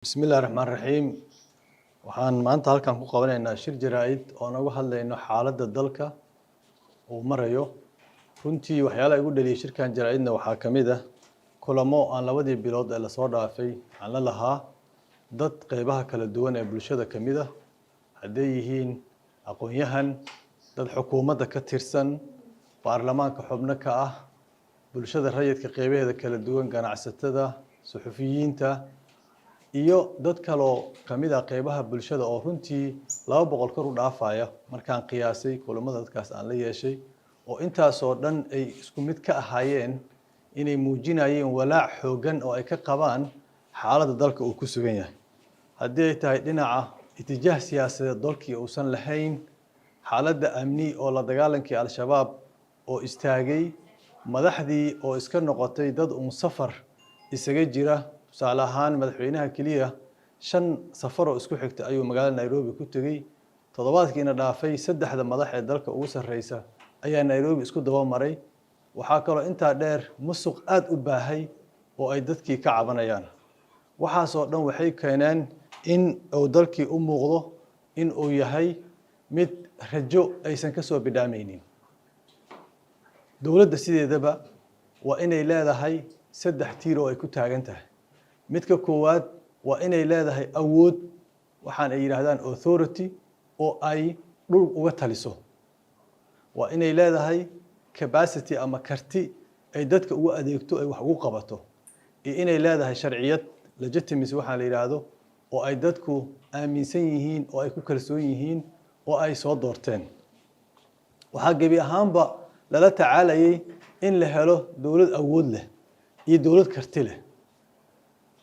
بسم الله الرحمن الرحيم waxaan maanta halkan ku qabanaynaa shir jaraa'id oo nagu hadlayno xaaladda dalka uu marayo runtii waxyaalaha igu dhaliyay shirkan jaraa'idna waxaa kamid ah kulamo aan labadii bilood ee la soo dhaafay aan la lahaa dad qaybaha kala duwan ee bulshada kamid ah haday yihiin aqoonyahan dad xukuumadda ka tirsan baarlamaanka xubno ka ah bulshada rayidka qaybaheeda kala duwan ganacsatada suxufiyiinta iyo dad kale oo kamid ah qaybaha bulshada oo runtii 200 kor u dhaafaya markaan qiyaasay kulamada dadkaas aan la yeeshay oo intaas oo dhan ay isku mid ka ahaayeen inay muujinayeen walaac xoogan oo ay ka qabaan xaaladda dalka uu ku sugan yahay haddii ay tahay dhinaca itijaah siyaasadeed dalkii uusan lahayn xaaladda amni oo la dagaalankii al-shabaab oo istaagay madaxdii oo iska noqotay dad safar isaga jira tusaale ahaan madaxweynaha kaliya 5 safar oo isku xigta ayuu magaalada Nairobi ku tagay toddobaadkiina dhaafay saddexda madax ee dalka ugu sarreysa ayaa Nairobi isku daba maray waxaa kaloo intaa dheer musuq aad u baahay oo ay dadkii ka cabanayaan waxaas oo dhan waxay keeneen in uu dalkii u muuqdo in uu yahay mid rajo aysan ka soo bidhaameynin dawladda sideedaba waa inay leedahay saddex tiir oo ay ku taagan tahay midka koowaad waa inay leedahay awood waxaan ay yiraahdaan authority oo ay dhul uga taliso waa inay leedahay capacity ama karti ay dadka ugu adeegto ay wax ugu qabato iyo inay leedahay sharciyad legitimacy waxaan la yiraahdo oo ay dadku aaminsan yihiin oo ay ku kalsoon yihiin oo ay soo doorteen waxaa gabi ahaanba lala tacaalayay in la helo dawlad awood leh iyo dawlad karti leh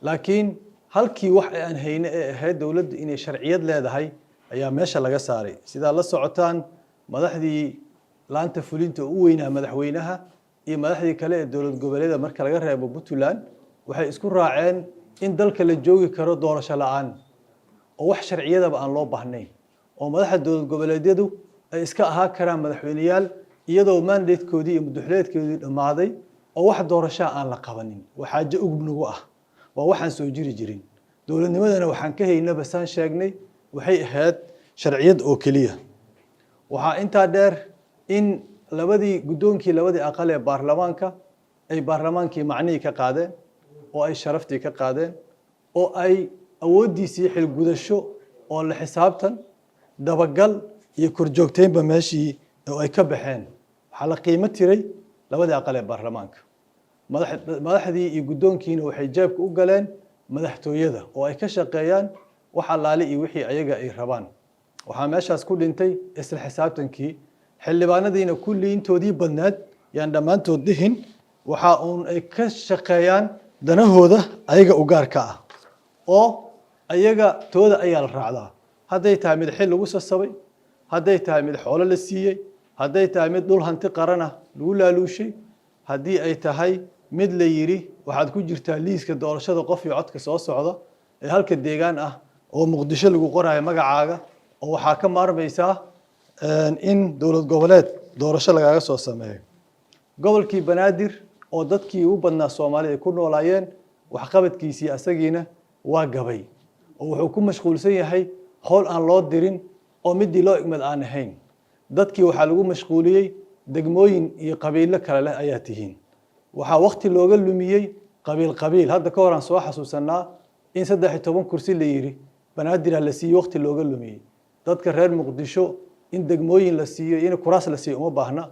laakiin halkii wax aan hayne ee ahayd dawladdu inay sharciyad leedahay ayaa meesha laga saaray sida la socotaan madaxdii laanta fulinta u weynaa madaxweynaha iyo madaxdii kale ee dawlad goboleedyada marka laga reebo Puntland waxay isku raaceen in dalka la joogi karo doorasho la'aan oo wax sharciyadaba aan loo baahnayn oo madaxda dawlad goboleedyadu ay iska ahaa karaan madaxweynayaal iyadoo mandatekoodii iyo madaxweynakoodii dhamaaday oo wax doorasho aan la qabanin waxaaje ugubnugu ah waa waxaan soo jiri jirin dawladnimadana waxaan ka haynaba saan sheegnay waxay ahayd sharciyad oo kaliya waxa inta dheer in labadii aqal ee baarlamaanka ay baarlamaankii macnii ka qaadeen oo ay sharaftii ka qaadeen oo ay awoodiisii xil gudasho oo la xisaabtan dabagal iyo korjoogteynba meeshii oo ay ka baxeen waxa la qiimo tiray labadii aqal ee baarlamaanka madaxdii iyo guddoonkiina waxay jeebka u galeen madaxtooyada oo ay ka shaqeeyaan wax allaale iyo wixii ayaga ay rabaan waxaa meeshaas ku dhintay isla xisaabtankii xildhibaanadiina kulli intoodii badnaad yaan dhammaantood dhihin waxa ay ka shaqeeyaan danahooda ayaga u gaarka ah oo ayaga tooda ayaa la raacdaa hadday tahay mid xil lagu sasabay hadday tahay mid xoolo la siiyey hadday tahay mid dhul hanti qaran ah lagu laaluushay haddii ay tahay mid la yiri waxaad ku jirtaa liiska doorashada qof iyo codka soo socda ee halka deegaan ah oo Muqdisho lagu qorayo magacaaga oo waxa ka maarmaysaa in dawlad goboleed doorasho lagaga soo sameeyo gobolkii Banaadir oo dadkii u badnaa Soomaaliya ku noolaayeen wax qabadkiisii asagiina waa gabay oo wuxuu ku mashquulsan yahay howl aan loo dirin oo midii loo igmad aan ahayn dadkii waxa lagu mashquuliyay degmooyin iyo qabiilo kale leh ayaa tihiin waxa waqti looga lumiyay qabiil hadda ka hor aan soo xasuusanaa in 13 kursi la yiri Banaadir la siiyay waqti looga lumiyay dadka reer Muqdisho in degmooyin la siiyo in kuraas la siiyo uma baahna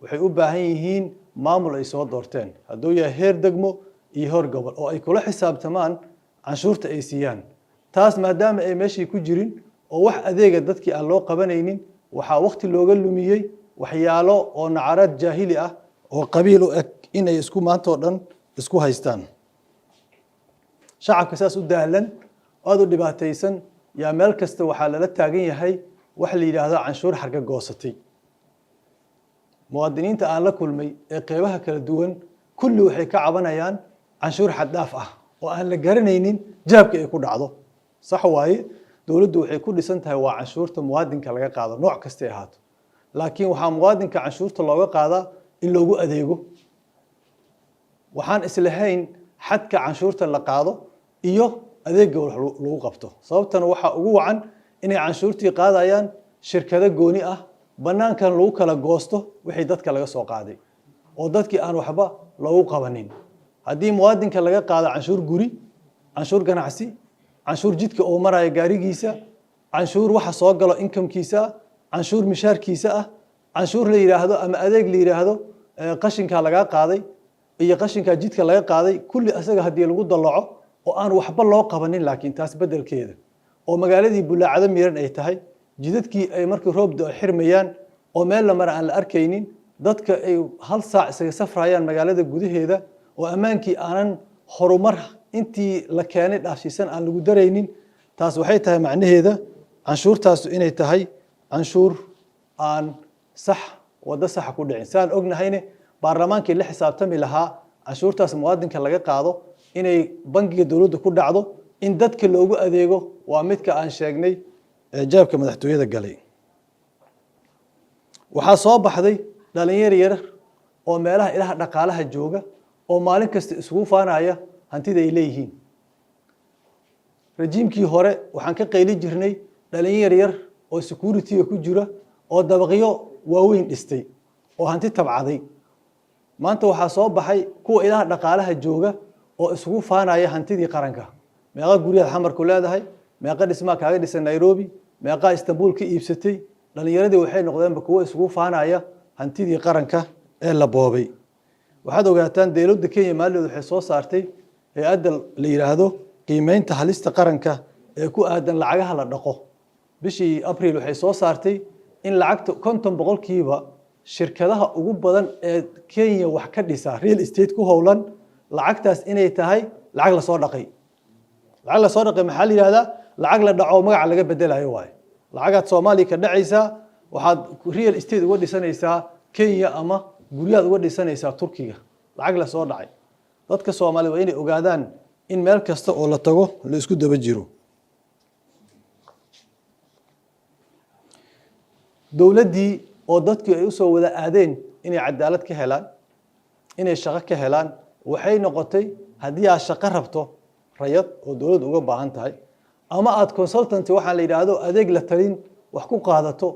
waxay u baahan yihiin maamul ay soo doorteen hadduu yahay heer degmo iyo heer gobol oo ay kula xisaabtamaan canshuurta ay siiyaan taas maadaama ay meeshii ku jirin oo wax adeega dadkii aan loo qabanaynin waxa waqti looga lumiyay waxyaalo oo nacarad jaahili ah oo qabiil u eg inay isku maanta oo dhan isku haystaan shacabka saas u daalan aad u dhibaataysan yaa meel kasta waxaa lala taagan yahay wax la yiraahdo canshuur xarga goosatay muwaadiniinta aan la kulmay ee qaybaha kala duwan kulli waxay ka cabanayaan canshuur xad dhaaf ah oo aan la garanaynin jaabka ay ku dhacdo sax waaye dawladdu waxay ku dhisan tahay waa canshuurta muwaadinka laga qaado nooc kasta ay ahaato laakiin waxaa muwaadinka canshuurta looga qaadaa in loogu adeego waxaan islahayn xadka canshuurta la qaado iyo adeegga wax lagu qabto sababtana waxa ugu wacan inay canshuurtii qaadayaan shirkado gooni ah banaankan lagu kala goosto wixii dadka laga soo qaaday oo dadkii aan waxba lagu qabanin haddii muwaadinka laga qaado canshuur guri canshuur ganacsi canshuur jidka oo maraya gaarigiisa canshuur waxa soo galo inkamkiisa canshuur mishaarkiisa ah canshuur la yiraahdo ama adeeg la yiraahdo qashinka laga qaaday iyo qashinka jidka laga qaaday kulli asaga hadii lagu dalaco oo aan waxba loo qabanin laakiin taas bedelkeeda oo magaaladii bulaacada miran ay tahay jidadkii ay markii roob da'o xirmayaan oo meel la mar aan la arkaynin dadka ay hal saac isaga safrayaan magaalada gudaheeda oo ammaankii aanan horumar intii la keenay dhaafsiisan aan lagu daraynin taas waxay tahay macnaheeda canshuurtaas inay tahay canshuur aan sax wada sax ku dhicin saan ognahayne baarlamaankii la xisaabtami lahaa canshuurtaas muwaadinka laga qaado inay bangiga dawladda ku dhacdo in dadka loogu adeego waa midka aan sheegnay jaabka madaxtooyada galay waxaa soo baxday dhalinyaro yar oo meelaha ilaha dhaqaalaha jooga oo maalin kasta isugu faanaya hantida ay leeyihiin rajiimkii hore waxaan ka qayli jirnay dhalinyaro yar oo security ku jira oo dabaqyo waaweyn dhistay oo hanti tabcaday maanta waxaa soo baxay kuwa ilaha dhaqaalaha jooga oo isugu faanaya hantidii qaranka meeqa guriyaad xamar ku leedahay meeqa dhismaa kaaga dhisan Nairobi meeqa Istanbul ka iibsatay dhalinyaradii waxay noqdeenba kuwa isugu faanaya hantidii qaranka ee la boobay waxaad ogaataan dawladda Kenya maalin waxay soo saartay hay'adda la yiraahdo qiimeynta halista qaranka ee ku aadan lacagaha la dhaqo bishii April waxay soo saartay in lacagta 50% shirkadaha ugu badan ee Kenya wax ka dhisa real estate ku howlan lacagtaas inay tahay lacag la soo dhaqay maxaa la yiraahdaa lacag la dhaco magac laga bedelayo waay lacagaad Soomaaliya ka dhacaysa waxaad real estate uga dhisanaysaa Kenya ama guryaad uga dhisanaysaa Turkiga lacag la soo dhacay dadka Soomaaliyeed waa inay ogaadaan in meel kasta oo la tago la isku daba jiro dawladdii oo dadku ay u soo wada aadeen inay cadaalad ka helaan inay shaqo ka helaan waxay noqotay haddii aad shaqo rabto rayad oo dawladdu uga baahan tahay ama aad consultant waxa la yiraahdo adeeg la talin wax ku qaadato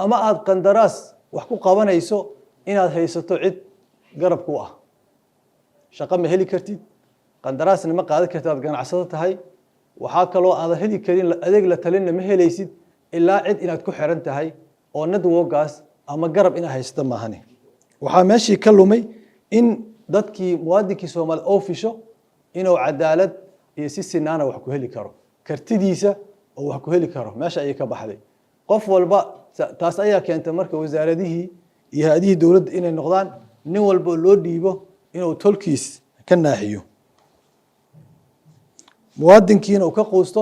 ama aad qandaraas wax ku qabanayso inaad haysato cid garab ku ah shaqo ma heli kartid qandaraasna ma qaadan kartid aad ganacsado tahay waxa kaloo aad heli karin adeeg la talinna ma helaysid ilaa cid inaad ku xiran tahay oo networkaas ama garab ina haysto maahane waxa meeshii ka lumay in dadkii muwaadinkii Soomaali oo fisho inuu cadaalad iyo si sinaana wax ku heli karo kartidiisa oo wax ku heli karo meesha ay ka baxday qof walba taas ayaa keentay marka wasaaradihii iyo hay'adihii dawladda inay noqdaan nin walba loo dhiibo inuu tolkiis ka naaxiyo muwaadinkiina uu ka quusto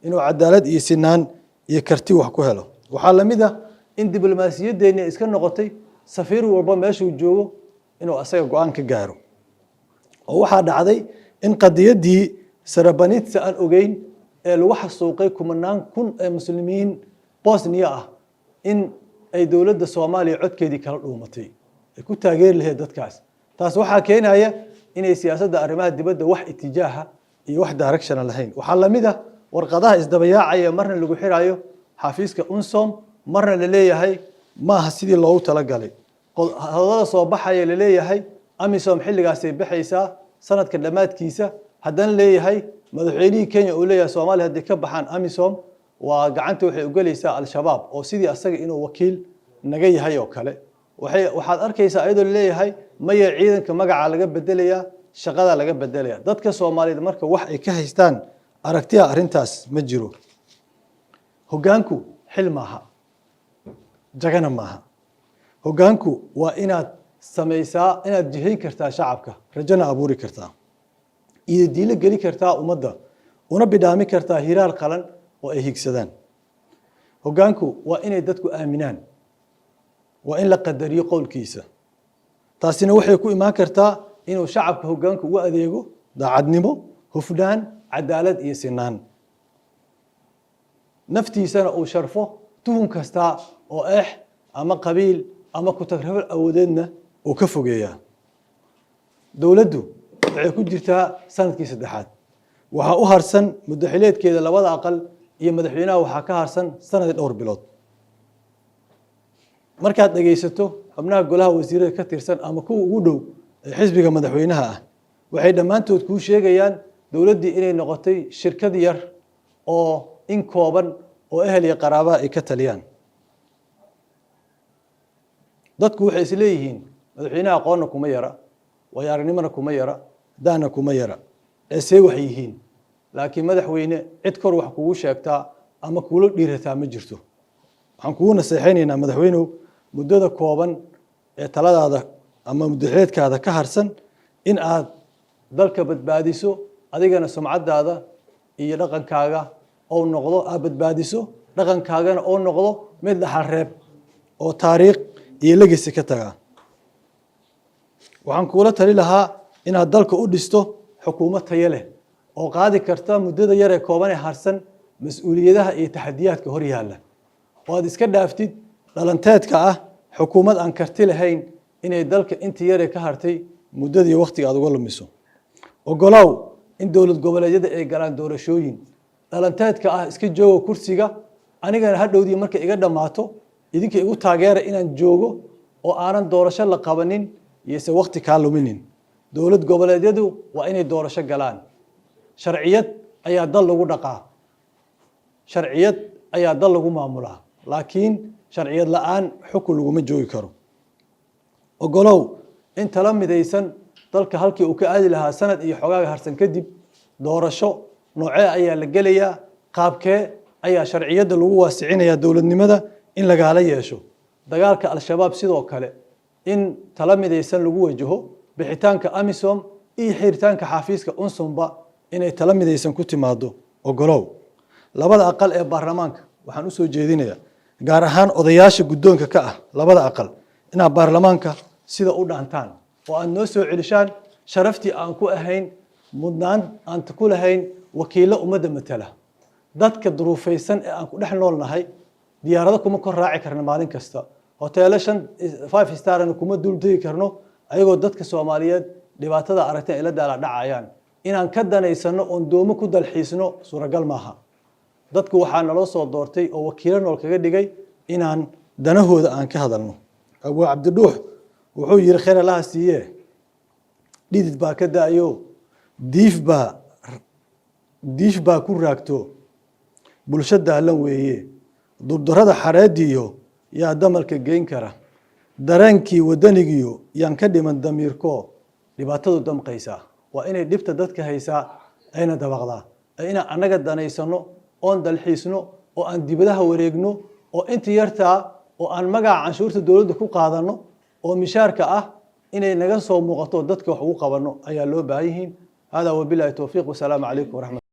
inuu cadaalad iyo sinaan iyo karti wax ku helo waxa la mid ah in diblomaasiyadeena iska noqotay safiir walba meeshuu joogo inuu asaga go'aan ka gaaro oo waxa dhacday in qadiyadii Sarabanitsa aan ogeyn ee lagu xasuuqay kumanaan kun ee muslimiin Bosnia ah in ay dawladda Soomaaliya codkeedii kala dhuumatay ay ku taageer lahayd dadkaas taas waxa keenaya inay siyaasadda arrimaha dibadda wax itijaaha iyo wax direction lahayn waxa la mid ah warqadaha isdabayaacaya marna lagu xiraayo xafiiska UNSOM marna la leeyahay maaha sidii loogu talagalay hadalada soo baxaya la leeyahay AMISOM xilligaas ay bixaysaa sanadka dhamaadkiisa haddana leeyahay madaxweynihii Kenya uu leeyahay Soomaaliya hadii ka baxaan AMISOM waa gacanta waxay u galaysaa al-shabaab oo sidii asaga inuu wakiil naga yahay oo kale waxaad arkaysaa ayadoo leeyahay maya ciidanka magaca laga bedelayaa shaqada laga bedelayaa dadka Soomaaliyeed marka wax ay ka haystaan aragtiya arintaas ma jiro hoggaanku xil maaha jagana maaha hoggaanku waa inaad samaysaa inaad jihayn kartaa shacabka rajana abuuri kartaa iyo diila gali kartaa ummadda una bidhaami kartaa hiraal qalan oo ay higsadaan hoggaanku waa inay dadku aaminaan waa in la qadariyo qowlkiisa taasina waxay ku imaan kartaa inuu shacabka hoggaanku ugu adeego daacadnimo hufnaan cadaalad iyo sinaan naftiisana uu sharfo tuhun kasta oo ama qabiil ama ku tagrifal awoodeedna uu ka fogeeyaa dawladdu waxay ku jirtaa sanadkii saddexaad waxaa u harsan muddaxileedkeeda labada aqal iyo madaxweynaha waxaa ka harsan sanadii dhowr bilood markaad dhageysato xubnaha golaha wasiirada ka tirsan ama kuwa ugu dhow ee xisbiga madaxweynaha ah waxay dhammaantood kuu sheegayaan dowladdii inay noqotay shirkad yar oo in kooban oo ehel iyo qaraabaha ay ka taliyaan dadku waxay isleeyihiin madaxweynaha aqoonna kuma yara waayo aragnimona kuma yara daana kuma yara see wax yihiin laakiin madaxweyne cid kor wax kugu sheegtaa ama kuula dhiirataa ma jirto waxaan kugu naseexaynaynaa madaxweynow muddada kooban ee taladaada ama muddaxileedkaada ka harsan in aad dalka badbaadiso adigana sumcadaada iyo dhaqankaaga oo noqdo aad badbaadiso dhaqankaagana oo noqdo mid dhaxal reeb oo taariikh iyo legacy ka taga waxaan kuula tali lahaa inaad dalka u dhisto xukuumad tayo leh oo qaadi karta muddada yar ee kooban ee harsan mas'uuliyadaha iyo taxadiyaadka hor yaalla oo aad iska dhaaftid dhalanteedka ah xukuumad aan karti lahayn inay dalka intii yar ee ka hartay muddadii waqtiga aad uga lumiso ogolow in dowlad goboleedyada ay galaan doorashooyin dhalanteedka ah iska joogo kursiga anigana hadhowdii markay iga dhammaato idinka igu taageera inaan joogo oo aanan doorasho la qabanin iyose waqti kaa luminin dowlad goboleedyadu waa inay doorasho galaan sharciyad ayaa dal lagu dhaqaa sharciyad ayaa dal lagu maamulaa laakiin sharciyad la'aan xukun laguma joogi karo ogolow in tala midaysan dalka halkii uu ka aadi lahaa sanad iyo xogaaga harsan kadib doorasho noocee ayaa la gelayaa qaabkee ayaa sharciyadda lagu waasicinayaa dowladnimada in lagaala yeesho dagaalka al-shabaab sidoo kale in tala midaysan lagu wajaho bixitaanka amisom iyo xiritaanka xafiiska unsumba inay tala midaysan ku timaado ogolow labada aqal ee baarlamaanka waxaan u soo jeedinayaa gaar ahaan odayaasha guddoonka ka ah labada aqal inaad baarlamaanka sida u dhaantaan oo aad noo soo celishaan sharaftii aan ku ahayn mudnaan aan ku lahayn wakiillo ummadda matala dadka duruufaysan ee aan ku dhex noolnahay diyaarado kuma kor raaci karna maalin kasta hoteelo 5 starna kuma dul degi karno ayagoo dadka Soomaaliyeed dhibaatada aragtay ila daala dhacayaan inaan ka danaysano oon doomo ku dalxiisno suuragal maaha dadku waxaa naloo soo doortay oo wakiilo nool kaga dhigay inaan danahooda aan ka hadalno Abu Cabdiduux wuxuu yiri khayr Allah siiye dhidid baa ka daayo diif baa ku raagto bulshada lan weeye durdurada xareediyo yaa damalka geyn kara dareenkii wadanigiyo yaan ka dhiman damiirko dhibaatadu damqaysa waa inay dhibta dadka haysaa ayna dabaqdaa ayna anaga danaysano oon dalxiisno oo aan dibadaha wareegno oo inta yartaa oo aan magaca canshuurta dawladda ku qaadano oo mishaarka ah inay naga soo muuqato dadka wax ugu qabano ayaa loo baahan yihiin hada wabillahi tawfiiq wa salaamu calaykum wa rahmatullahi